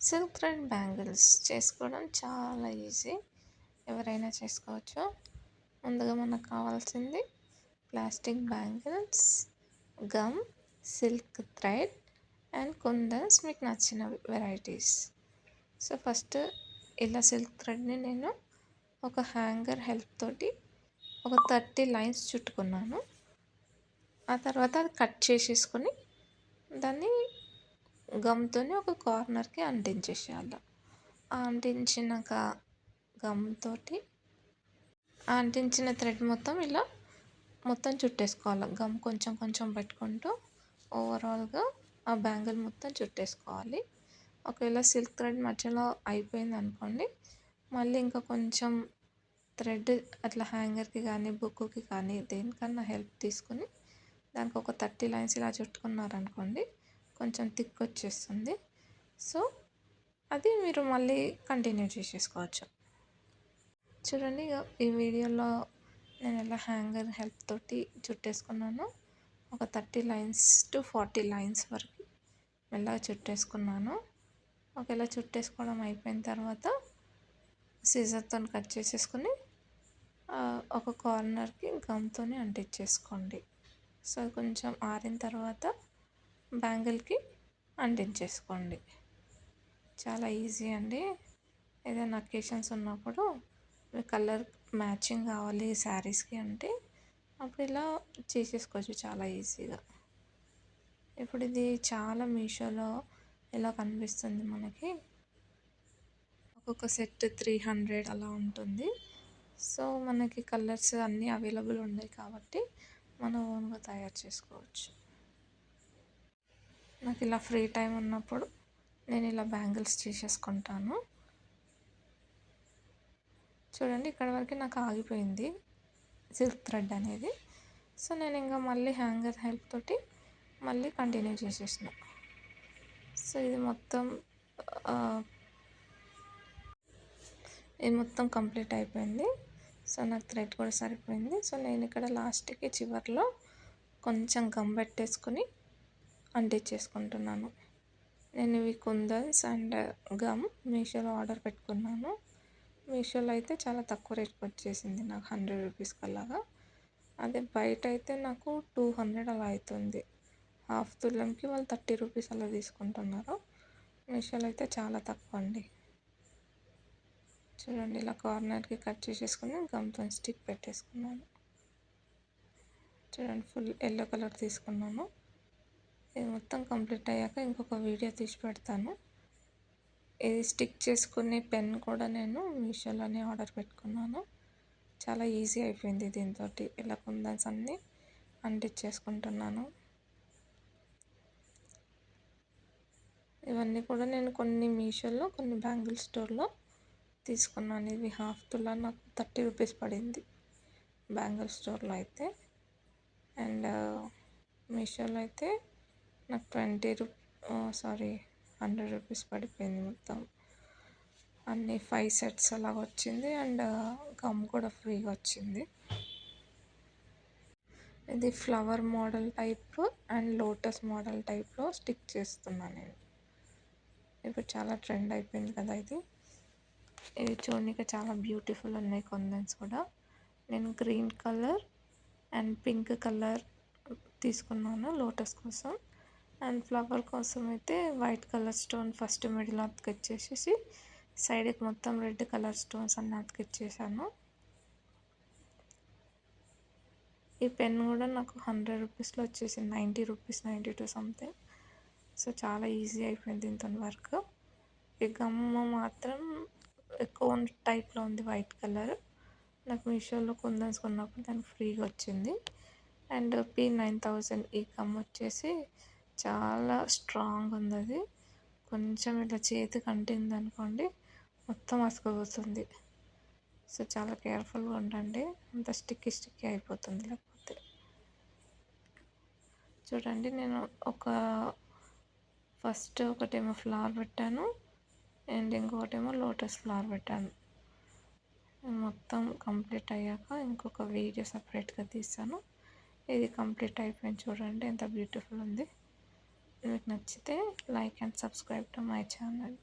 Silk thread bangles చేసుకోవడం చాలా easy. ఎవరైనా చేసుకోవచ్చు. ముందుగా మనకు కావాల్సింది plastic bangles, gum, silk thread and kundans, మీకు నచ్చిన వెరైటీస్. సో ఫస్ట్ ఇలా సిల్క్ థ్రెడ్ని నేను ఒక హ్యాంగర్ హెల్ప్ తోటి ఒక 30 లైన్స్ చుట్టుకున్నాను. ఆ తర్వాత అది కట్ చేసేసుకొని దాన్ని గమ్తోని ఒక కార్నర్కి అంటించేసేయాలి. ఆ అంటించినాక గమ్తోటి అంటించిన థ్రెడ్ మొత్తం ఇలా మొత్తం చుట్టేసుకోవాలి. గమ్ కొంచెం కొంచెం పెట్టుకుంటూ ఓవరాల్గా ఆ బ్యాంగిల్ మొత్తం చుట్టేసుకోవాలి. ఒకవేళ సిల్క్ థ్రెడ్ మధ్యలో అయిపోయింది అనుకోండి, మళ్ళీ ఇంకా కొంచెం థ్రెడ్ అట్లా హ్యాంగర్కి కానీ బుక్కి కానీ దేనికన్నా హెల్ప్ తీసుకుని దానికి ఒక 30 లైన్స్ ఇలా చుట్టుకున్నారనుకోండి, కొంచెం థిక్ వచ్చేస్తుంది. సో అది మీరు మళ్ళీ కంటిన్యూ చేసేసుకోవచ్చు. చూడండి, ఈ వీడియోలో నేను ఎలా హ్యాంగర్ హెల్ప్ తోటి చుట్టేసుకున్నాను. ఒక 30 లైన్స్ టు 40 లైన్స్ వరకు మెల్లగా చుట్టేసుకున్నాను. ఒకవేళ చుట్టేసుకోవడం అయిపోయిన తర్వాత సీజర్తో కట్ చేసేసుకుని ఒక కార్నర్కి గమ్తోనే అంటించేసుకోండి. సో కొంచెం ఆరిన తర్వాత బ్యాంగిల్కి అంటించేసుకోండి. చాలా ఈజీ అండి. ఏదైనా అకేషన్స్ ఉన్నప్పుడు కలర్ మ్యాచింగ్ కావాలి శారీస్కి అంటే అప్పుడు ఇలా చేసేసుకోవచ్చు చాలా ఈజీగా. ఇప్పుడు ఇది చాలా మీషోలో ఇలా కనిపిస్తుంది మనకి. ఒక్కొక్క సెట్ 300 అలా ఉంటుంది. సో మనకి కలర్స్ అన్నీ అవైలబుల్ ఉన్నాయి కాబట్టి మనం ఓన్గా తయారు చేసుకోవచ్చు. నాకు ఇలా ఫ్రీ టైం ఉన్నప్పుడు నేను ఇలా బ్యాంగిల్స్ చేసేసుకుంటాను. చూడండి, ఇక్కడ వరకు నాకు ఆగిపోయింది సిల్క్ థ్రెడ్ అనేది. సో నేను ఇంకా మళ్ళీ హ్యాంగర్ హెల్ప్ తోటి మళ్ళీ కంటిన్యూ చేసేసిన. సో ఇది మొత్తం కంప్లీట్ అయిపోయింది. సో నాకు థ్రెడ్ కూడా సరిపోయింది. సో నేను ఇక్కడ లాస్ట్కి చివర్లో కొంచెం గమ్ పెట్టేసుకుని అంటించేసుకుంటున్నాను. నేను ఇవి కుందన్స్ అండ్ గమ్ మీషోలో ఆర్డర్ పెట్టుకున్నాను. మీషోలో అయితే చాలా తక్కువ రేట్కి వచ్చేసింది నాకు, 100 రూపీస్కి అలాగా. అదే బయట అయితే నాకు 200 అలా అవుతుంది. హాఫ్ తులంకి వాళ్ళు 30 రూపీస్ అలా తీసుకుంటున్నారు. మీషోలో అయితే చాలా తక్కువ అండి. చూడండి, ఇలా కార్నర్కి కట్ చేసేసుకుని గమ్తో స్టిక్ పెట్టేసుకున్నాను. చూడండి, ఫుల్ ఎల్లో కలర్ తీసుకున్నాను. ఇది మొత్తం కంప్లీట్ అయ్యాక ఇంకొక వీడియో తీసి పెడతాను. ఇది స్టిక్ చేసుకునే పెన్ కూడా నేను మీషోలోనే ఆర్డర్ పెట్టుకున్నాను. చాలా ఈజీ అయిపోయింది దీంతో. ఇలా కుందన్స్ అన్నీ అంటించేసుకుంటున్నాను. ఇవన్నీ కూడా నేను కొన్ని మీషోలో కొన్ని బ్యాంగిల్ స్టోర్లో తీసుకున్నాను. ఇవి హాఫ్ తులా నాకు 30 రూపీస్ పడింది బ్యాంగిల్ స్టోర్లో అయితే. అండ్ మీషోలో అయితే నాకు 100 రూపీస్ పడిపోయింది మొత్తం. అన్నీ 5 సెట్స్ అలాగ వచ్చింది. అండ్ గమ్ కూడా ఫ్రీగా వచ్చింది. ఇది flower model type and lotus model టైప్లో స్టిక్ చేస్తున్నాను నేను. ఇప్పుడు చాలా ట్రెండ్ అయిపోయింది కదా ఇది. ఇవి చూడడానికి చాలా బ్యూటిఫుల్ ఉన్నాయి కుందన్స్ కూడా. నేను green colour and pink colour తీసుకున్నాను లోటస్ కోసం. అండ్ ఫ్లవర్ కోసం అయితే white colour stone first middle అతికిచ్చేసేసి సైడ్కి మొత్తం రెడ్ కలర్ స్టోన్స్ అన్నీ అతికిచ్చేసాను. ఈ పెన్ కూడా నాకు 100 రూపీస్లో వచ్చేసింది, 90 రూపీస్, 92 సంథింగ్. సో చాలా ఈజీ అయిపోయింది దీంతో వర్క్. ఈ గమ్ మాత్రం కోన్ టైప్లో ఉంది, వైట్ కలర్. నాకు మీషోలో కుందన్స్ కొన్నప్పుడు దానికి ఫ్రీగా వచ్చింది. అండ్ P9000 ఈ గమ్ వచ్చేసి చాలా స్ట్రాంగ్ ఉంది. అది కొంచెం ఇట్లా చేతికి అంటింది అనుకోండి మొత్తం అతుకుపోతుంది. సో చాలా కేర్ఫుల్గా ఉండండి, అంత స్టిక్కీ అయిపోతుంది లేకపోతే. చూడండి, నేను ఫస్ట్ ఒకటేమో ఫ్లవర్ పెట్టాను అండ్ ఇంకొకటేమో లోటస్ ఫ్లవర్ పెట్టాను. మొత్తం కంప్లీట్ అయ్యాక ఇంకొక వీడియో సపరేట్గా తీసాను. ఇది కంప్లీట్ అయిపోయింది. చూడండి ఎంత బ్యూటిఫుల్ ఉంది. మీకు నచ్చితే like and subscribe to my channel.